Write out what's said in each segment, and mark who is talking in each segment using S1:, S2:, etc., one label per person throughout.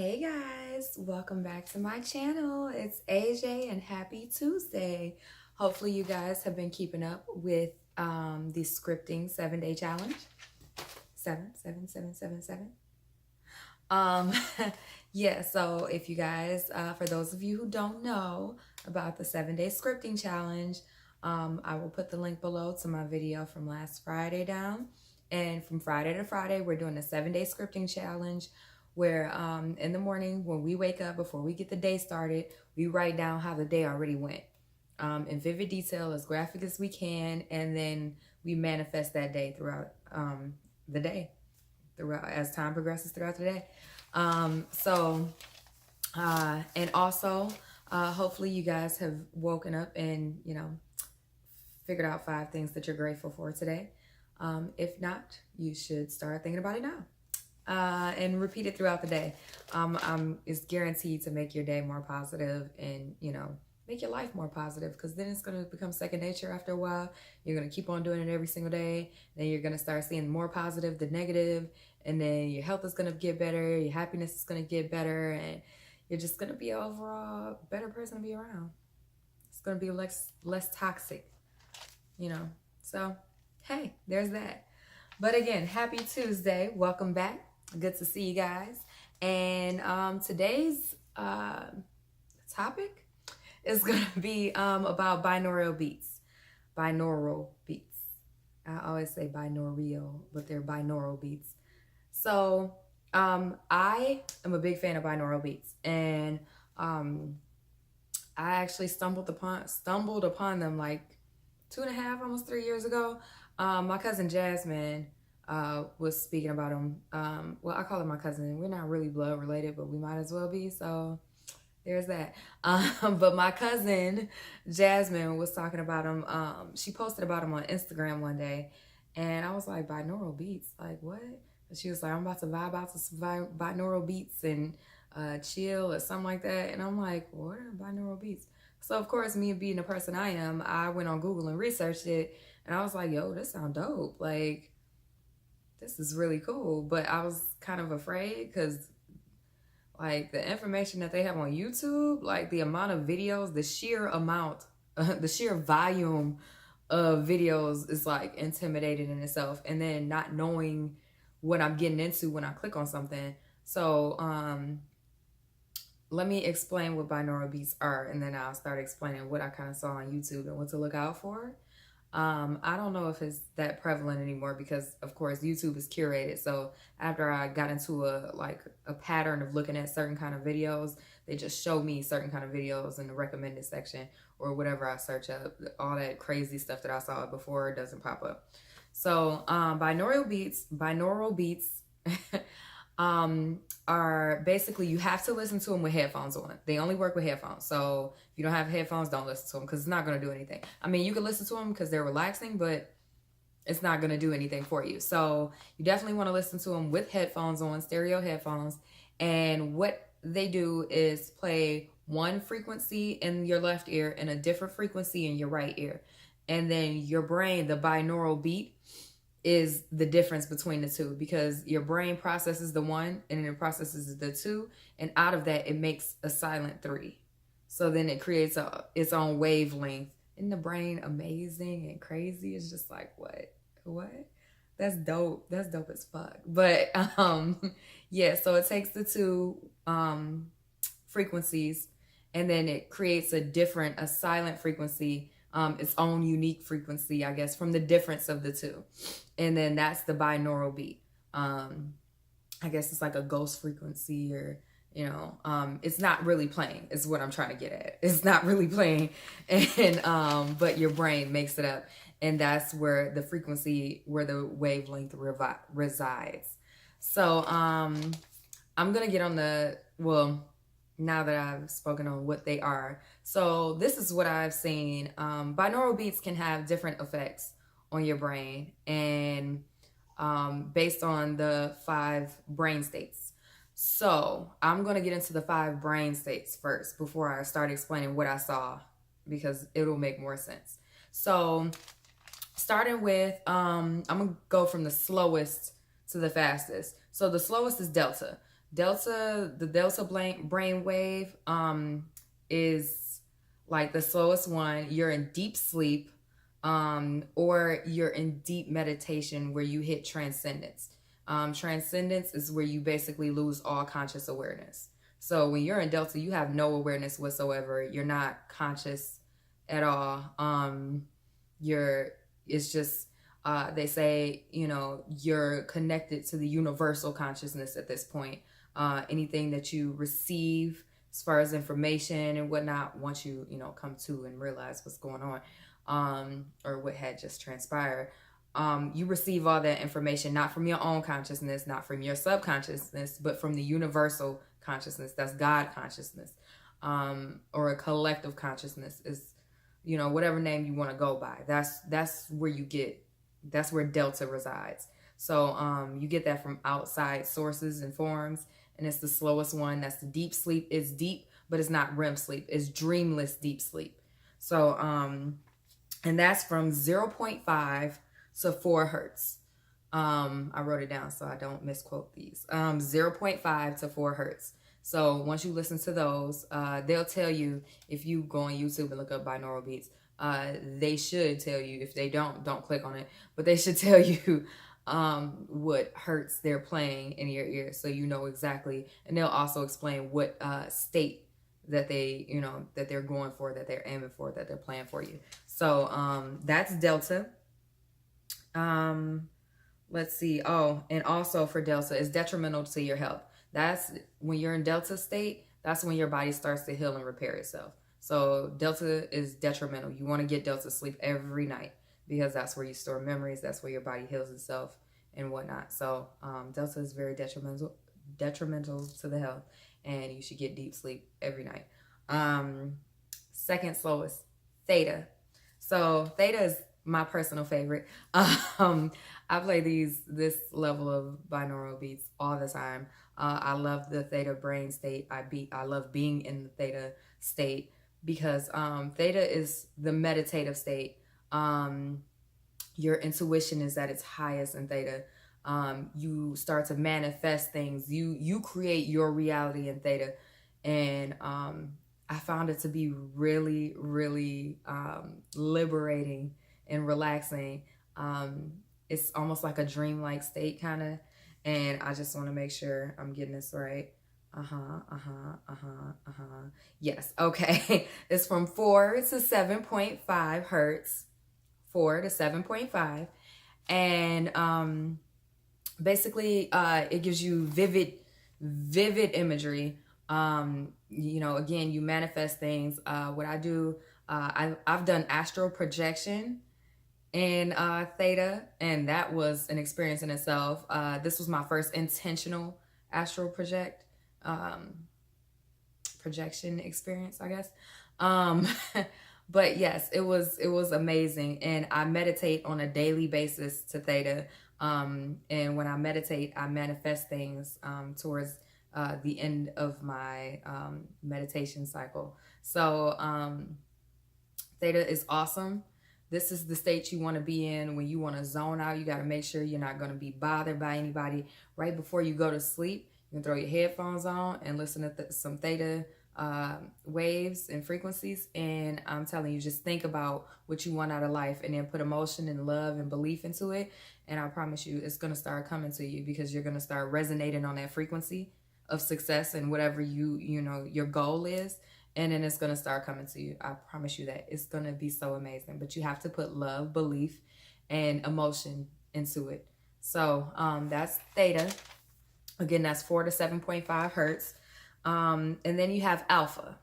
S1: Hey guys, welcome back to my channel. It's AJ and happy Tuesday. Hopefully you guys have been keeping up with the scripting 7-day challenge. 7. Um, yeah, so if you guys, for those of you who don't know about the 7-day scripting challenge, I will put the link below to my video from last Friday down. And from Friday to Friday, we're doing a 7-day scripting challenge where in the morning when we wake up, before we get the day started, we write down how the day already went in vivid detail, as graphic as we can, and then we manifest that day throughout the day, throughout as time progresses throughout the day. And also, hopefully you guys have woken up and, figured out 5 things that you're grateful for today. If not, you should start thinking about it now. And repeat it throughout the day. It's guaranteed to make your day more positive and, make your life more positive, because then it's going to become second nature after a while. You're going to keep on doing it every single day. Then you're going to start seeing more positive than negative. And then your health is going to get better. Your happiness is going to get better. And you're just going to be an overall better person to be around. It's going to be less toxic, So, hey, there's that. But again, happy Tuesday. Welcome back. Good to see you guys. And today's topic is going to be about binaural beats. Binaural beats. I always say binaural, but they're binaural beats. So I am a big fan of binaural beats. And I actually stumbled upon them like 2.5, almost 3 years ago. My cousin Jasmine was speaking about them. Well, I call her my cousin. We're not really blood related, but we might as well be. So there's that. But my cousin Jasmine was talking about them. She posted about them on Instagram one day, and I was like, binaural beats? Like what? And she was like, I'm about to vibe out to some binaural beats and chill or something like that. And I'm like, what are binaural beats? So of course, me being the person I am, I went on Google and researched it, and I was like, yo, this sounds dope. Like, this is really cool. But I was kind of afraid because like the information that they have on YouTube, like the amount of videos, the sheer volume of videos is like intimidating in itself. And then not knowing what I'm getting into when I click on something. So let me explain what binaural beats are, and then I'll start explaining what I kind of saw on YouTube and what to look out for. I don't know if it's that prevalent anymore because, of course, YouTube is curated. So after I got into a pattern of looking at certain kind of videos, they just show me certain kind of videos in the recommended section or whatever I search up. All that crazy stuff that I saw before doesn't pop up. So binaural beats are basically, you have to listen to them with headphones on. They only work with headphones. So if you don't have headphones, don't listen to them because it's not going to do anything. I mean, you can listen to them because they're relaxing, but it's not going to do anything for you. So you definitely want to listen to them with headphones on, stereo headphones. And what they do is play one frequency in your left ear and a different frequency in your right ear. And then your brain, the binaural beat, is the difference between the two, because your brain processes the one and it processes the two, and out of that it makes a silent 3. So then it creates its own wavelength. Isn't the brain amazing and crazy? It's just like, what? That's dope. That's dope as fuck. But yeah, so it takes the two frequencies, and then it creates a silent frequency, its own unique frequency, I guess, from the difference of the two. And then that's the binaural beat. I guess it's like a ghost frequency, or, it's not really playing is what I'm trying to get at. It's not really playing. And, but your brain makes it up. And that's where the frequency, where the wavelength resides. So, I'm going to get on now that I've spoken on what they are. So this is what I've seen. Binaural beats can have different effects on your brain, and based on the 5 brain states. So I'm going to get into the 5 brain states first before I start explaining what I saw, because it'll make more sense. So starting with, I'm going to go from the slowest to the fastest. So the slowest is delta. The delta brain wave is like the slowest one. You're in deep sleep, or you're in deep meditation where you hit transcendence. Transcendence is where you basically lose all conscious awareness. So when you're in delta, you have no awareness whatsoever. You're not conscious at all. It's just, they say, you're connected to the universal consciousness at this point. Anything that you receive as far as information and whatnot, once you, come to and realize what's going on, or what had just transpired, you receive all that information, not from your own consciousness, not from your subconsciousness, but from the universal consciousness. That's God consciousness, or a collective consciousness, is, whatever name you want to go by. That's where delta resides. So you get that from outside sources and forms, and it's the slowest one. That's the deep sleep. It's deep, but it's not REM sleep. It's dreamless deep sleep. So and that's from 0.5 to 4 hertz. I wrote it down so I don't misquote these. 0.5 to 4 hertz. So once you listen to those, they'll tell you, if you go on YouTube and look up binaural beats, they should tell you. If they don't click on it, but they should tell you what hertz they're playing in your ear, so you know exactly. And they'll also explain what state that they, that they're going for, that they're aiming for, that they're playing for you. So that's delta. Let's see. Oh, and also for delta, it's detrimental to your health. That's when you're in delta state, that's when your body starts to heal and repair itself. So delta is detrimental. You want to get delta sleep every night, because that's where you store memories. That's where your body heals itself and whatnot. So delta is very detrimental to the health, and you should get deep sleep every night. Second slowest, theta. So theta is my personal favorite. I play this level of binaural beats all the time. I love the theta brain state. I love being in the theta state, because theta is the meditative state. Your intuition is at its highest in theta. You start to manifest things. You create your reality in theta. And I found it to be really, really liberating and relaxing. It's almost like a dreamlike state, kind of. And I just want to make sure I'm getting this right. Yes, okay. It's from 4 to 7.5 hertz. 4 to 7.5. And basically, it gives you vivid imagery. Again, you manifest things. What I do, I've done astral projection in theta, and that was an experience in itself. This was my first intentional astral projection experience, I guess. But yes, it was amazing, and I meditate on a daily basis to theta. And when I meditate, I manifest things towards the end of my meditation cycle. So theta is awesome. This is the state you want to be in when you want to zone out. You got to make sure you're not going to be bothered by anybody. Right before you go to sleep, you can throw your headphones on and listen to some theta waves and frequencies. And I'm telling you, just think about what you want out of life, and then put emotion and love and belief into it. And I promise you, it's going to start coming to you, because you're going to start resonating on that frequency of success and whatever your goal is. And then it's going to start coming to you. I promise you that. It's going to be so amazing. But you have to put love, belief, and emotion into it. So that's theta. Again, that's 4 to 7.5 hertz. And then you have alpha.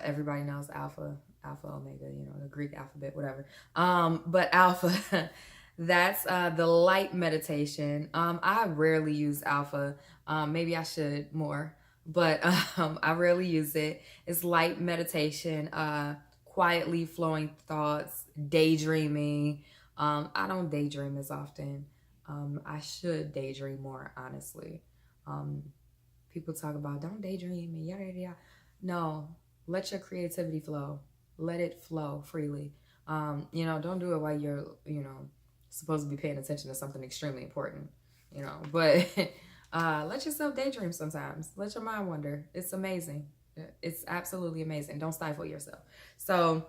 S1: Everybody knows alpha, omega, the Greek alphabet, whatever. But alpha, that's the light meditation. I rarely use alpha. Maybe I should more. But I rarely use it. It's light meditation, quietly flowing thoughts, daydreaming. I don't daydream as often. I should daydream more, honestly. People talk about, don't daydream and yada, yada, yada. No, let your creativity flow. Let it flow freely. Don't do it while you're, supposed to be paying attention to something extremely important, but Let yourself daydream sometimes. Let your mind wander. It's amazing. It's absolutely amazing. Don't stifle yourself. So,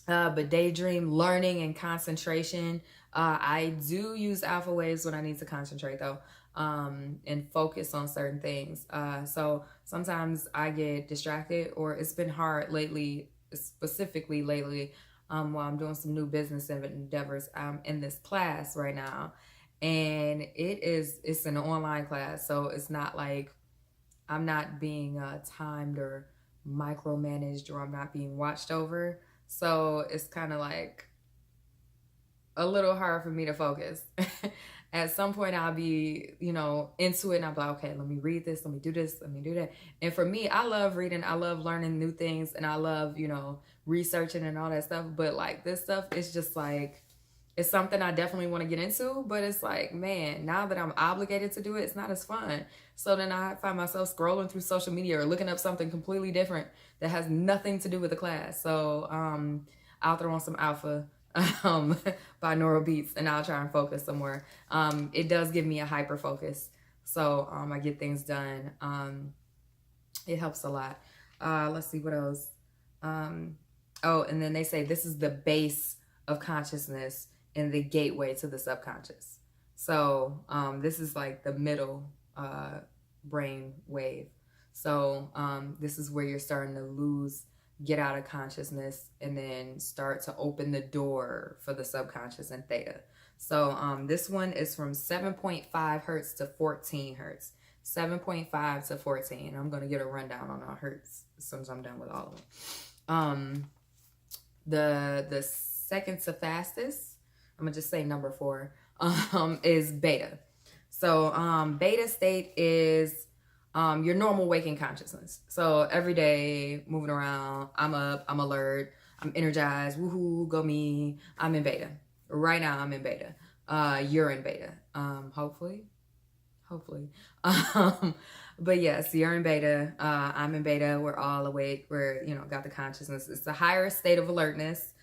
S1: but daydream, learning, and concentration. I do use alpha waves when I need to concentrate though, and focus on certain things. So sometimes I get distracted, or it's been hard lately, specifically lately, while I'm doing some new business endeavors. I'm in this class right now, and it's an online class, so it's not like I'm not being timed or micromanaged, or I'm not being watched over. So it's kind of like a little hard for me to focus. At some point, I'll be, into it, and I'll be like, okay, let me read this, let me do this, let me do that. And for me, I love reading, I love learning new things, and I love, researching and all that stuff. But like this stuff, it's just like, it's something I definitely want to get into, but it's like, man, now that I'm obligated to do it, it's not as fun. So then I find myself scrolling through social media or looking up something completely different that has nothing to do with the class. So I'll throw on some alpha binaural beats, and I'll try and focus somewhere. It does give me a hyper focus, so I get things done. It helps a lot. Let's see what else. Oh, and then they say this is the base of consciousness and the gateway to the subconscious. So this is like the middle brain wave. So this is where you're starting to get out of consciousness, and then start to open the door for the subconscious and theta. So this one is from 7.5 hertz to 14 hertz. 7.5 to 14. I'm going to get a rundown on our hertz as soon as I'm done with all of them. The second to fastest, I'm gonna just say number 4, is beta. So beta state is your normal waking consciousness. So every day, moving around, I'm up, I'm alert, I'm energized, woohoo, go me. I'm in beta. Right now I'm in beta. You're in beta. Hopefully. But yes, you're in beta. I'm in beta. We're all awake. We're, got the consciousness. It's a higher state of alertness.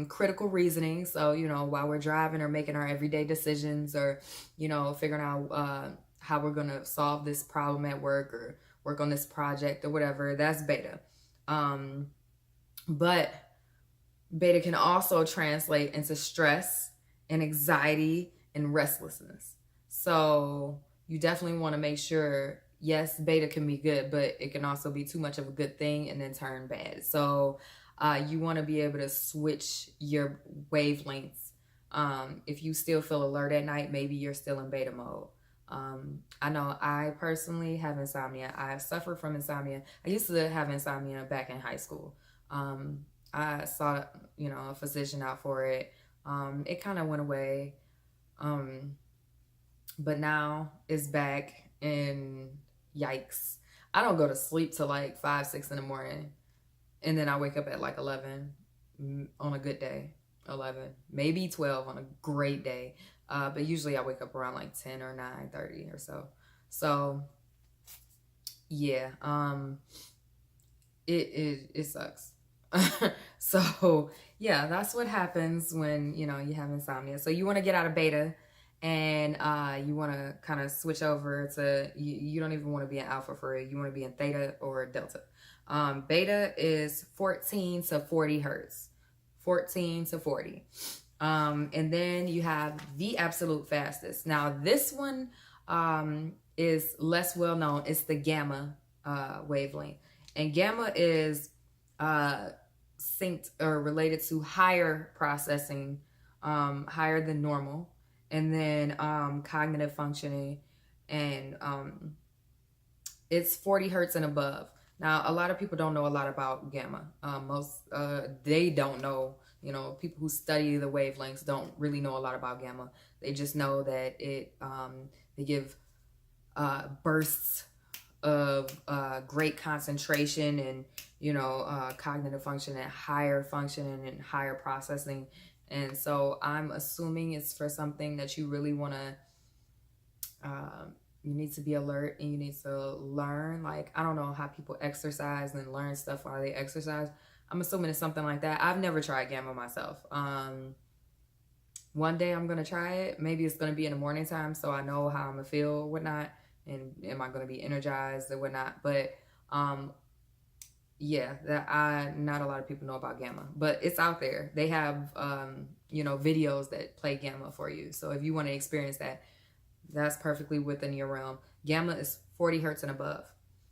S1: Critical reasoning. So, while we're driving or making our everyday decisions, or, figuring out how we're going to solve this problem at work, or work on this project or whatever, that's beta. But beta can also translate into stress and anxiety and restlessness. So you definitely want to make sure, yes, beta can be good, but it can also be too much of a good thing and then turn bad. So you want to be able to switch your wavelengths. If you still feel alert at night, maybe you're still in beta mode. I know I personally have insomnia. I've suffered from insomnia. I used to have insomnia back in high school. I saw, a physician out for it. It kind of went away. But now it's back, and yikes. I don't go to sleep till like 5, 6 in the morning. And then I wake up at like 11 on a good day. 11, maybe 12 on a great day. But usually I wake up around like 10 or 9:30 or so. So yeah, it sucks. So yeah, that's what happens when, you have insomnia. So you want to get out of beta, and you want to kind of switch over to, you don't even want to be in alpha for it. You want to be in theta or delta. Beta is 14 to 40 hertz. 14 to 40. And then you have the absolute fastest. Now this one is less well known. It's the gamma wavelength. And gamma is synced or related to higher processing, higher than normal, and then cognitive functioning, and it's 40 hertz and above. Now, a lot of people don't know a lot about gamma. They don't know, people who study the wavelengths don't really know a lot about gamma. They just know that they give bursts of great concentration and, cognitive function and higher functioning and higher processing. And so I'm assuming it's for something that you really want to, you need to be alert, and you need to learn. Like, I don't know how people exercise and learn stuff while they exercise. I'm assuming it's something like that. I've never tried gamma myself. One day I'm going to try it. Maybe it's going to be in the morning time so I know how I'm going to feel or whatnot. And am I going to be energized or whatnot. But yeah, not a lot of people know about gamma, but it's out there. They have you know, videos that play gamma for you. So if you want to experience that, that's perfectly within your realm. Gamma is 40 hertz and above.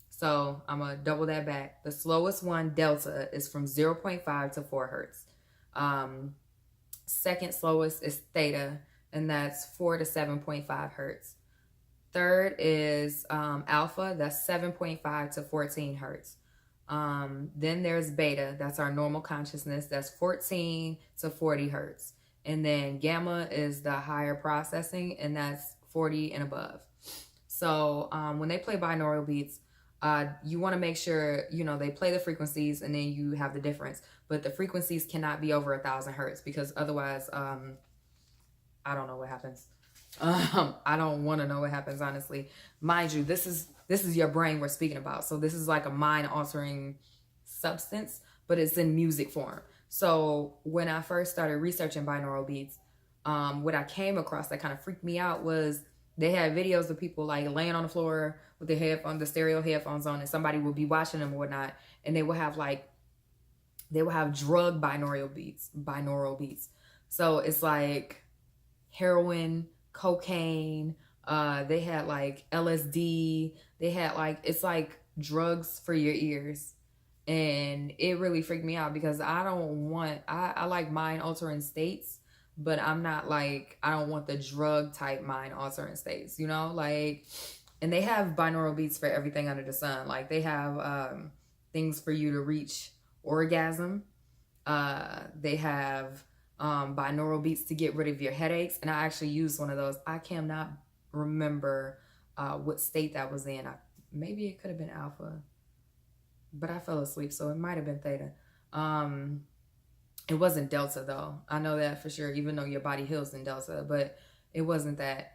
S1: So I'm gonna double that back. The slowest one, delta, is from 0.5 to 4 hertz. Second slowest is theta, and that's 4 to 7.5 hertz. Third is alpha, that's 7.5 to 14 hertz. Then there's beta, that's our normal consciousness, that's 14 to 40 hertz. And then gamma is the higher processing, and that's 40 and above. So when they play binaural beats, you want to make sure, you know, they play the frequencies and then you have the difference. But the frequencies cannot be over 1,000 hertz because otherwise, I don't know what happens. I don't want to know what happens, honestly. Mind you, this is your brain we're speaking about. So this is like a mind-altering substance, but it's in music form. So when I first started researching binaural beats, what I came across that kind of freaked me out was they had videos of people like laying on the floor with their headphones, the stereo headphones on, and somebody would be watching them or whatnot, and they would have drug binaural beats. So it's like heroin, cocaine, they had like LSD, they had like, it's like drugs for your ears. And it really freaked me out because I like mind altering states, but I'm not like, I don't want the drug type mind altering states, you know, like, and they have binaural beats for everything under the sun. Like they have things for you to reach orgasm. They have binaural beats to get rid of your headaches. And I actually used one of those. I cannot remember what state that was in. Maybe it could have been alpha, but I fell asleep, so it might have been theta. It wasn't delta though. I know that for sure, even though your body heals in delta, but it wasn't that.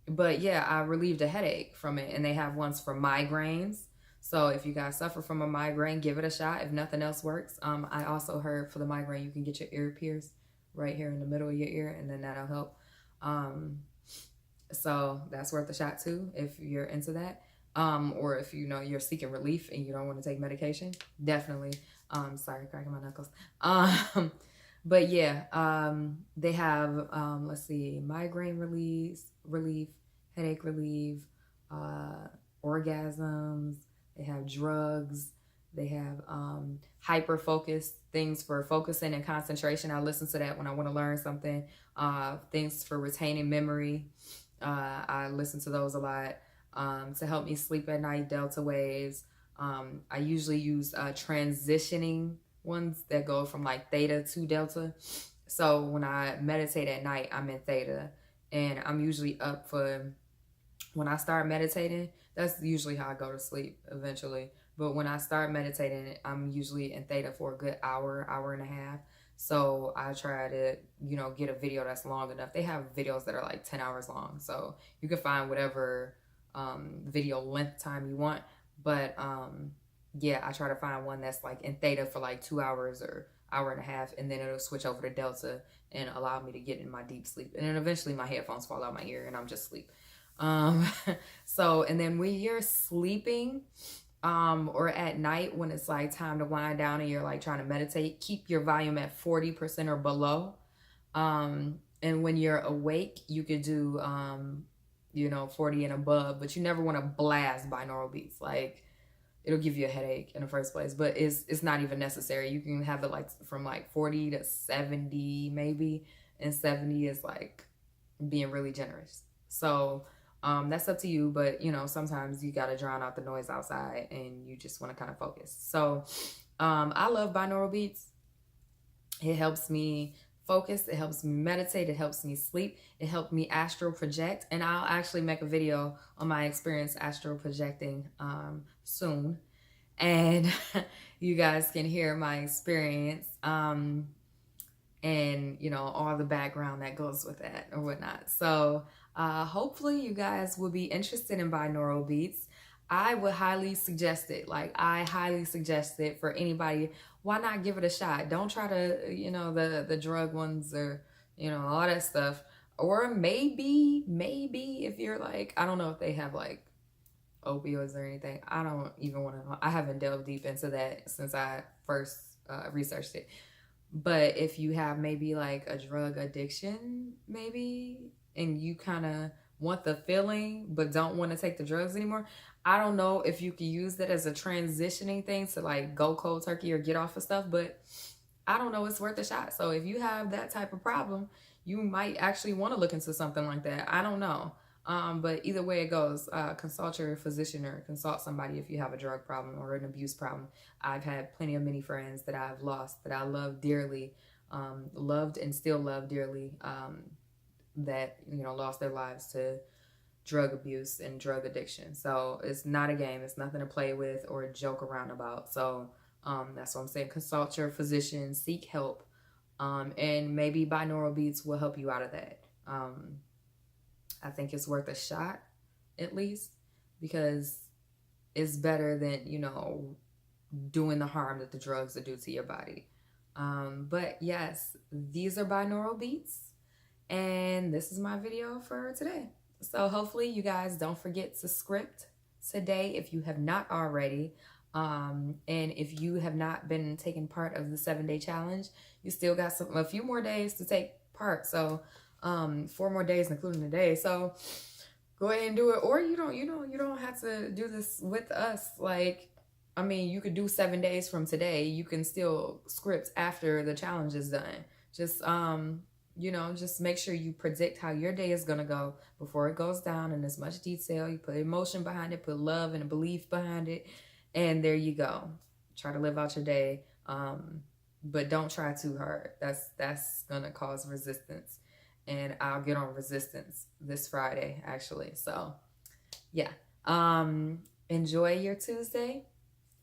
S1: But yeah, I relieved a headache from it, and they have ones for migraines. So if you guys suffer from a migraine, give it a shot. If nothing else works, I also heard for the migraine, you can get your ear pierced right here in the middle of your ear, and then that'll help. So that's worth a shot too, if you're into that. Or if you know you're seeking relief and you don't want to take medication, definitely. Sorry, cracking my knuckles. But yeah, they have, let's see, migraine relief, headache relief, orgasms. They have drugs. They have hyper focus, things for focusing and concentration. I listen to that when I want to learn something. Things for retaining memory. I listen to those a lot. To help me sleep at night, delta waves. I usually use transitioning ones that go from like theta to delta. So when I meditate at night, I'm in theta, and I'm usually up for, when I start meditating, that's usually how I go to sleep eventually. But when I start meditating, I'm usually in theta for a good hour and a half. So I try to, you know, get a video that's long enough. They have videos that are like 10 hours long. So you can find whatever video length time you want. But yeah, I try to find one that's like in theta for like 2 hours or hour and a half, and then it'll switch over to delta and allow me to get in my deep sleep. And then eventually my headphones fall out my ear and I'm just asleep. So, and then when you're sleeping, or at night when it's like time to wind down and you're like trying to meditate, keep your volume at 40% or below. And when you're awake, you could do, you know, 40 and above, but you never want to blast binaural beats. Like, it'll give you a headache in the first place, but it's not even necessary. You can have it like from like 40 to 70 maybe, and 70 is like being really generous. So that's up to you, but you know, sometimes you got to drown out the noise outside and you just want to kind of focus. So I love binaural beats. It helps me focus, it helps me meditate, it helps me sleep, it helped me astral project, and I'll actually make a video on my experience astral projecting soon, and you guys can hear my experience and you know, all the background that goes with that or whatnot. So hopefully you guys will be interested in binaural beats. I would highly suggest it. Like, I highly suggest it for anybody. Why not give it a shot? Don't try to, you know, the drug ones or all that stuff. Or maybe if you're like, I don't know if they have like opioids or anything. I don't even want to know. I haven't delved deep into that since I first researched it. But if you have maybe like a drug addiction, maybe, and you kind of want the feeling but don't want to take the drugs anymore, I don't know if you can use that as a transitioning thing to like go cold turkey or get off of stuff, but I don't know, it's worth a shot. So if you have that type of problem, you might actually want to look into something like that. I don't know. But either way it goes, consult your physician or consult somebody if you have a drug problem or an abuse problem. I've had plenty of many friends that I've lost that I love dearly, loved and still love dearly, that, lost their lives to drug abuse and drug addiction. So it's not a game. It's nothing to play with or joke around about. So that's what I'm saying. Consult your physician, seek help, and maybe binaural beats will help you out of that. I think it's worth a shot, at least, because it's better than, doing the harm that the drugs will do to your body. But yes, these are binaural beats, and this is my video for today. So hopefully you guys don't forget to script today if you have not already. And if you have not been taking part of the 7-day challenge, you still got a few more days to take part. So 4 more days, including today. So go ahead and do it. Or you don't have to do this with us. Like, I mean, you could do 7 days from today. You can still script after the challenge is done. Just, just make sure you predict how your day is going to go before it goes down in as much detail. You put emotion behind it, put love and a belief behind it. And there you go. Try to live out your day. But don't try too hard. That's going to cause resistance. And I'll get on resistance this Friday, actually. So, yeah. Enjoy your Tuesday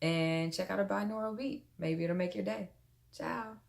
S1: and check out a binaural beat. Maybe it'll make your day. Ciao.